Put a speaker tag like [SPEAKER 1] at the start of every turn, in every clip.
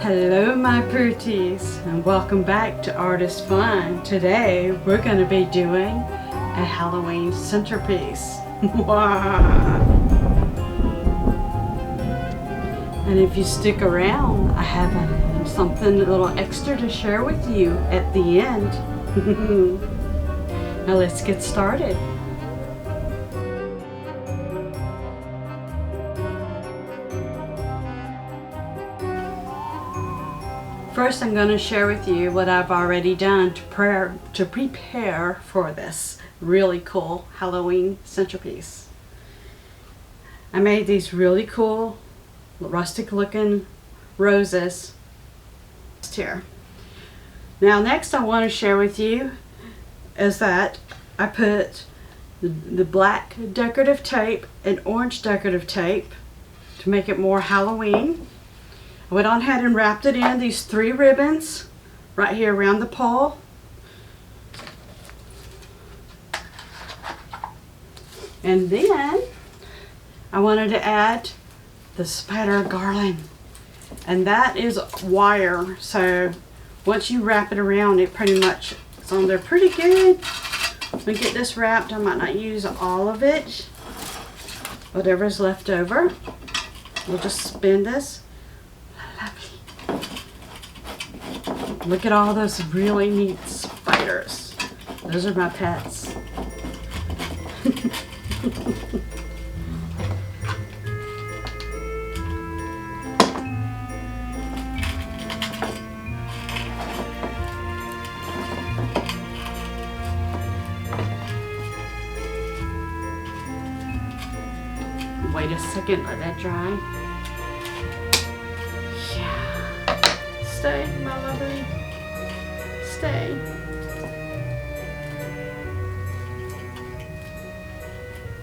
[SPEAKER 1] Hello my pretties, and welcome back to Artist Fun. Today we're going to be doing a Halloween centerpiece. And if you stick around, I have something a little extra to share with you at the end. Now let's get started. First, I'm going to share with you what I've already done to prepare for this really cool Halloween centerpiece. I made these really cool rustic looking roses here. Now next I want to share with you is that I put the black decorative tape and orange decorative tape to make it more Halloween. I went on ahead and wrapped it in these 3 ribbons right here around the pole. And then I wanted to add the spider garland. And that is wire. So once you wrap it around, it pretty much is on there pretty good. When we get this wrapped, I might not use all of it. Whatever's left over, we'll just spin this. Look at all those really neat spiders. Those are my pets. Wait a second, let that dry. Yeah. Stay, my lovely. Stay.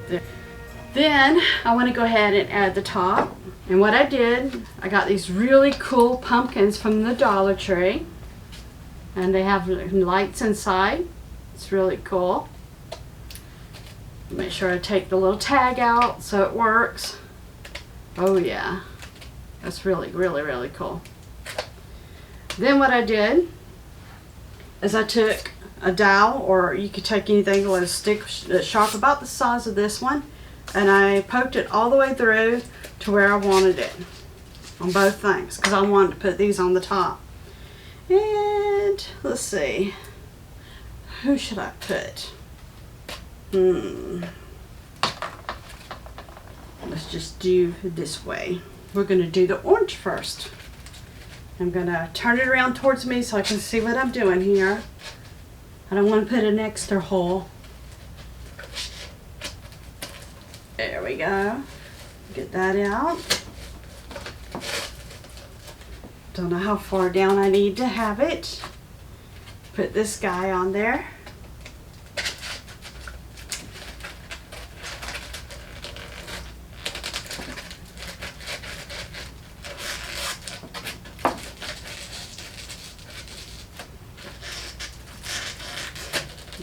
[SPEAKER 1] There. Then I want to go ahead and add the top. And what I did, I got these really cool pumpkins from the Dollar Tree. And they have lights inside. It's really cool. Make sure I take the little tag out so it works. Oh yeah. That's really, really, really cool. Then what I did is I took a dowel, or you could take anything with a stick that's sharp about the size of this one, and I poked it all the way through to where I wanted it on both things, because I wanted to put these on the top. And let's see, who should I put? Let's just do it this way. We're going to do the orange first. I'm going to turn it around towards me so I can see what I'm doing here. I don't want to put an extra hole. There we go. Get that out. Don't know how far down I need to have it. Put this guy on there.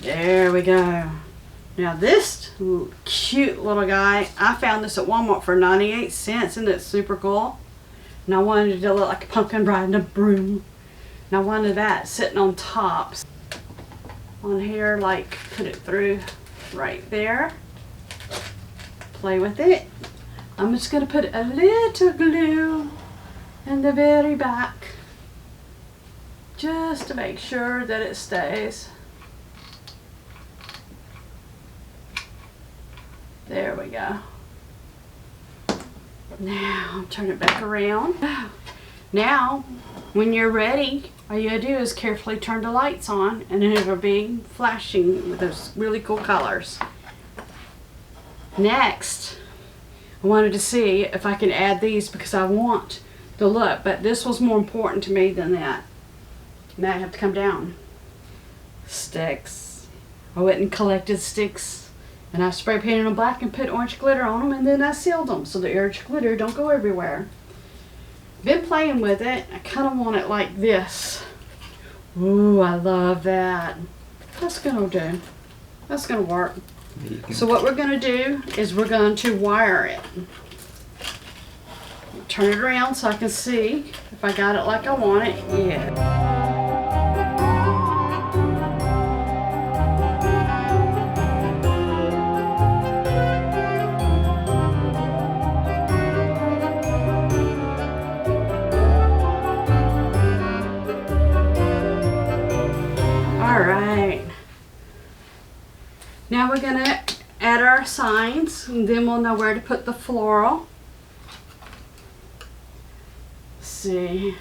[SPEAKER 1] There we go. Now this cute little guy, I found this at Walmart for 98 cents. Isn't it super cool? And I wanted it to look like a pumpkin riding a broom. And I wanted that sitting on top. On here, like, put it through right there. Play with it. I'm just going to put a little glue in the very back. Just to make sure that it stays. There we go. Now, turn it back around. Now, when you're ready, all you gotta do is carefully turn the lights on, and then it'll be flashing with those really cool colors. Next, I wanted to see if I can add these because I want the look, but this was more important to me than that. Now I have to come down. Sticks. I went and collected sticks. And I spray painted them black and put orange glitter on them, and then I sealed them so the orange glitter don't go everywhere. Been playing with it. I kind of want it like this. Ooh, I love that. That's gonna do. That's gonna work. So what we're gonna do is we're going to wire it. Turn it around so I can see if if I got it like I want it yet. Alright. Now we're going to add our signs, and then we'll know where to put the floral. Let's see.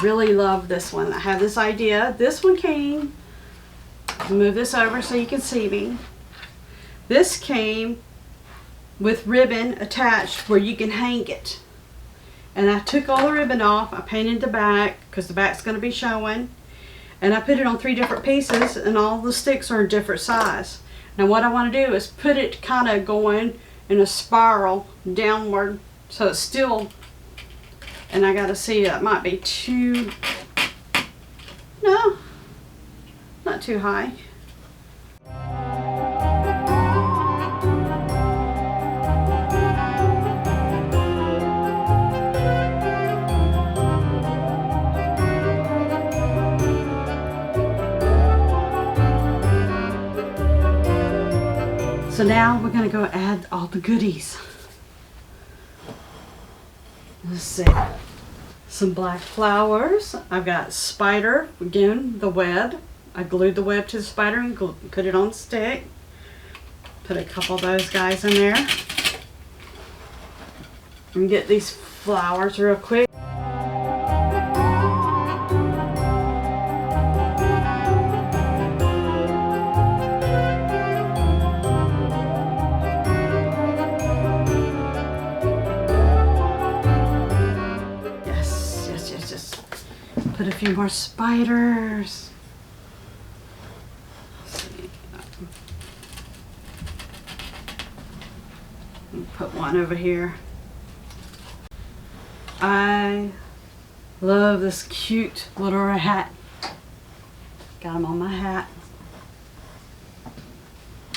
[SPEAKER 1] Really love this one. I have this idea. This one came, move this over so you can see me. This came with ribbon attached where you can hang it. And I took all the ribbon off. I painted the back because the back's going to be showing. And I put it on 3 different pieces, and all the sticks are a different size. Now what I want to do is put it kind of going in a spiral downward so it's still, and I got to see, that might be too, no, not too high. So now we're going to go add all the goodies. Let's see. Some black flowers. I've got spider, again, the web. I glued the web to the spider and put it on stick. Put a couple of those guys in there. And get these flowers real quick. Put a few more spiders. Let's see. Put one over here. I love this cute little hat. Got him on my hat.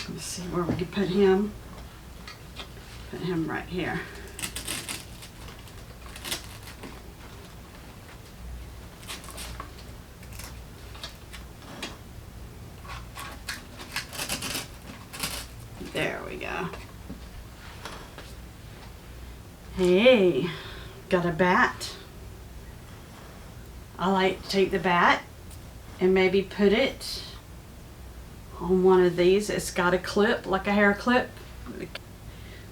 [SPEAKER 1] Let's see where we can put him. Put him right here. There we go. Hey, got a bat. I like to take the bat and maybe put it on one of these. It's got a clip, like a hair clip.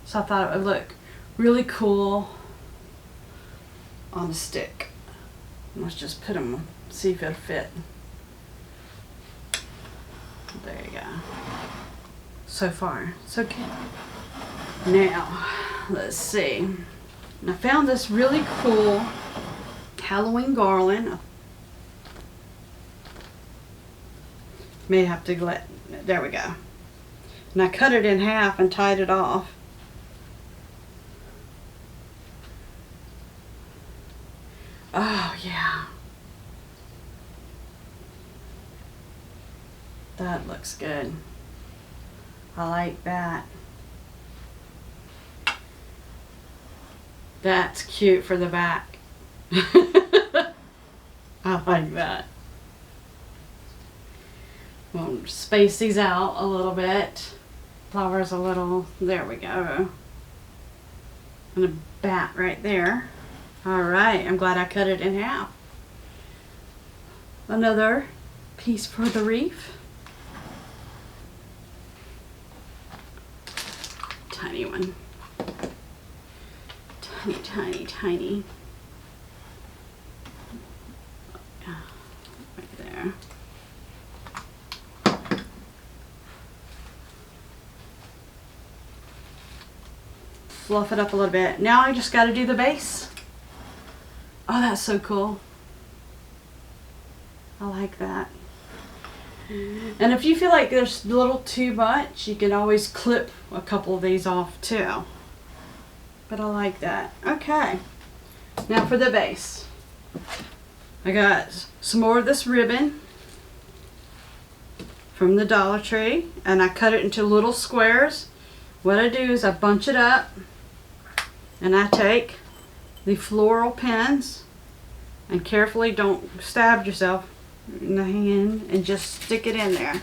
[SPEAKER 1] So I thought it would look really cool on a stick. Let's just put them, see if it'll fit. There you go. So far, so good. Now, let's see. I found this really cool Halloween garland. May have to let, there we go. And I cut it in half and tied it off. Oh yeah. That looks good. I like that. That's cute for the back. I like that. We'll space these out a little bit. Flowers a little. There we go. And a bat right there. Alright, I'm glad I cut it in half. Another piece for the wreath. Tiny one. Tiny, tiny, tiny. Right there. Fluff it up a little bit. Now I just got to do the base. Oh, that's so cool. I like that. And if you feel like there's a little too much, you can always clip a couple of these off too. But I like that. Okay. Now for the base. I got some more of this ribbon from the Dollar Tree, and I cut it into little squares. What I do is I bunch it up, and I take the floral pins, and carefully don't stab yourself in the hand, and just stick it in there.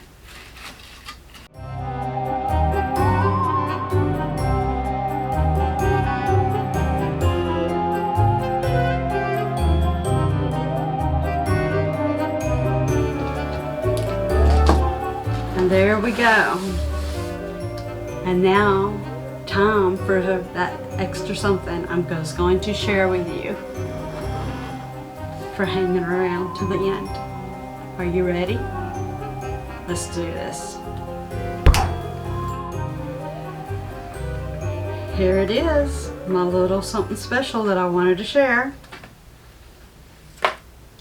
[SPEAKER 1] And there we go. And now, time for that extra something I'm just going to share with you for hanging around to the end. Are you ready? Let's do this. Here it is, my little something special that I wanted to share.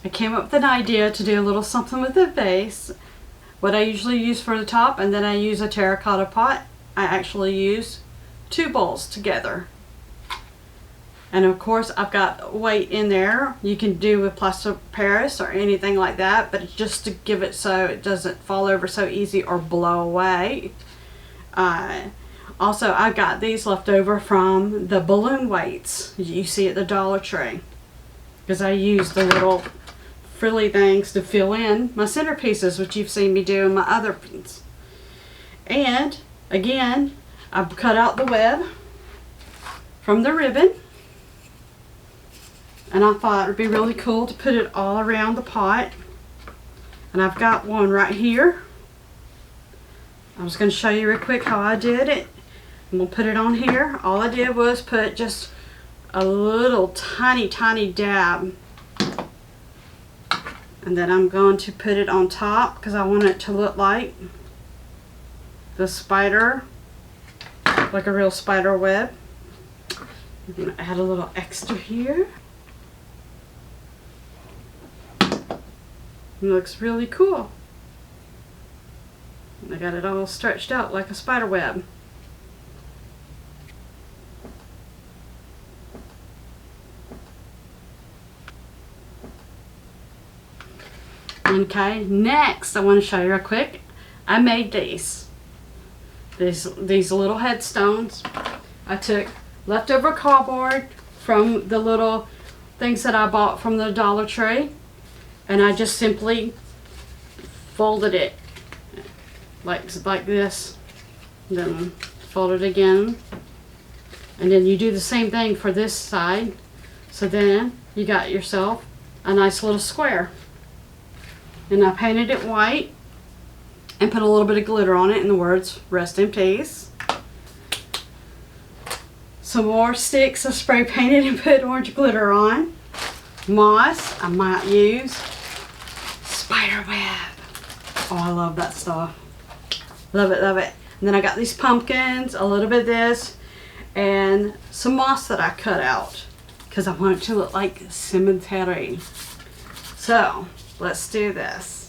[SPEAKER 1] I came up with an idea to do a little something with the vase. What I usually use for the top, and then I use a terracotta pot. I actually use 2 bowls together. And of course I've got weight in there. You can do with plaster of Paris or anything like that, but it's just to give it so it doesn't fall over so easy or blow away. Also, I got these left over from the balloon weights you see at the Dollar Tree, because I used the little frilly things to fill in my centerpieces, which you've seen me do in my other ones. And again, I've cut out the web from the ribbon, and I thought it would be really cool to put it all around the pot. And I've got one right here. I was going to show you real quick how I did it. I'm going to put it on here. All I did was put just a little tiny dab, and then I'm going to put it on top because I want it to look like the spider, like a real spider web. I'm going to add a little extra here. It looks really cool. I got it all stretched out like a spider web. Okay, next I want to show you real quick. I made these little headstones. I took leftover cardboard from the little things that I bought from the Dollar Tree, and I just simply folded it like this, then fold it again, and then you do the same thing for this side. So then you got yourself a nice little square. And I painted it white and put a little bit of glitter on it and the words "Rest in Peace." Some more sticks I spray painted and put orange glitter on. Moss, I might use. Spider web. Oh, I love that stuff. Love it, love it. And then I got these pumpkins, a little bit of this, and some moss that I cut out because I want it to look like a cemetery. So, let's do this.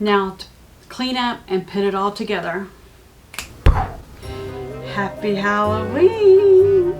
[SPEAKER 1] Now to clean up and put it all together. Happy Halloween!